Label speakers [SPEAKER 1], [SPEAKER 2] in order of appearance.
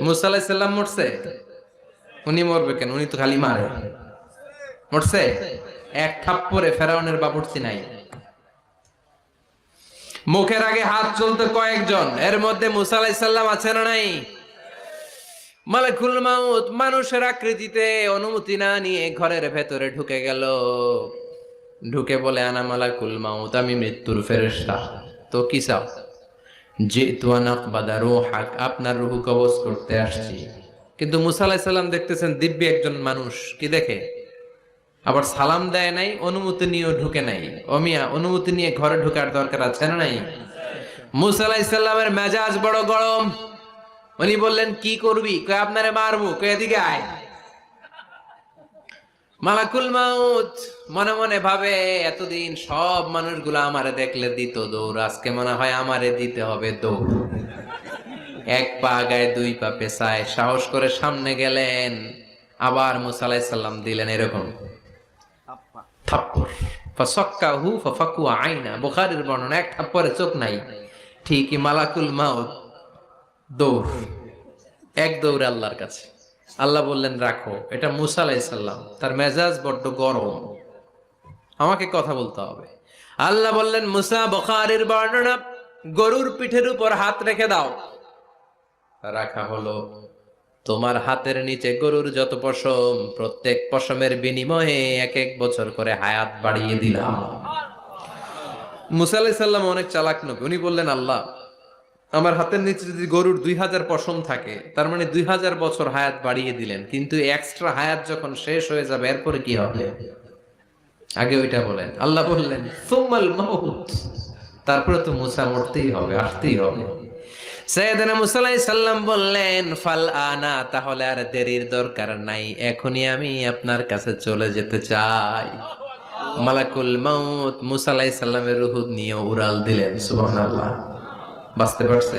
[SPEAKER 1] মুসা আলাইহিস সালাম মরছে? উনি মরবে কেন? উনি তো খালি মারে। মরছে? এক থাপ্পড়ে ফেরাউনের বাবুর্চি নাই। মুখের আগে হাত চলতে কয়েকজন, এর মধ্যে মুসা আলাইহিস সালাম আছে না নাই? মালাকুল মাউত মানুষের আকৃতিতে অনুমতি না নিয়ে ঘরের ভেতরে ঢুকে গেল। ঢুকে বলে, আনা মালাকুল মাউত, আমি মৃত্যুর ফেরেশতা। তো কি চাও? জিতু আন আকবাদা রূহাক, আপনার রূহ কবজ করতে আসছি। কিন্তু মুসা আলাইহিস সালাম দেখতেছেন দিব্যি একজন মানুষ, কি দেখে? আবার সালাম দেয় নাই, অনুমতি নিয়েও ঢুকে নাই। অমিয়া, অনুমতি নিয়ে ঘরে ঢোকার দরকার আছে না নাই? মুসা আলাইহিস সালামের মেজাজ বড় গরম। উনি বললেন, কি করবি? কই আপনারে মারবো। কই এদিকে আয়। মালাকুল মাউত মনে মনে ভাবে, এতদিন সব মানুষগুলো আমারে দেখলে দিত দৌড়, আজকে মনে হয় আমারে দিতে হবে দৌড়। এক পা গায়ে দুই পা পেছায় সাহস করে সামনে গেলেন। আবার মুসা আলাইহিস সালাম দিলেন এরকম থাপ্পড়। ফাসাক্কাহু ফাফাকু আইনা, বুখারীর বর্ণনা, এক থাপ্পড়ে চোখ নাই। ঠিকই মালাকুল মাউত দৌড়, এক দৌড়ে আল্লাহর কাছে। আল্লাহ বললেন, রাখো, এটা মুসা আলাইহিস সালাম, তার মেজাজ বড্ড গরম, আমাকে কথা বলতে হবে। আল্লাহ বললেন, মুসা, বুখারীর বর্ণনা, গরুর পিঠের উপর হাত রেখে দাও। রাখা হলো। তোমার হাতের নিচে গরুর যত পশম, প্রত্যেক পশমের বিনিময়ে এক এক বছর করে হায়াত বাড়িয়ে দিলাম। মুসা আলাইহিস সালাম অনেক চালাক নবী। উনি বললেন, আল্লাহ, আমার হাতের নিচে যদি গরুর 2000 পশম থাকে, তার মানে 2000 বছর হায়াত বাড়িয়ে দিলেন, কিন্তু এক্সট্রা হায়াত যখন শেষ হয়ে যাবে এরপরে কি হবে? আগে ওইটা বলেন। আল্লাহ বললেন, সুম্মাল মাউত, তারপরে তো মুসা মরতেই হবে, আসতেই হবে। সাইয়েদনা মুসা আলাইহিস সালাম বললেন, ফাল আনা, তাহলে আর দেরির দরকার নাই, এখনই আমি আপনার কাছে চলে যেতে চাই। মালাকুল মাউত মুসা আলাইহিস সালামের রূহ নিয়ে উড়াল দিলেন। সুবহানাল্লাহ। বাঁচতে পারছে?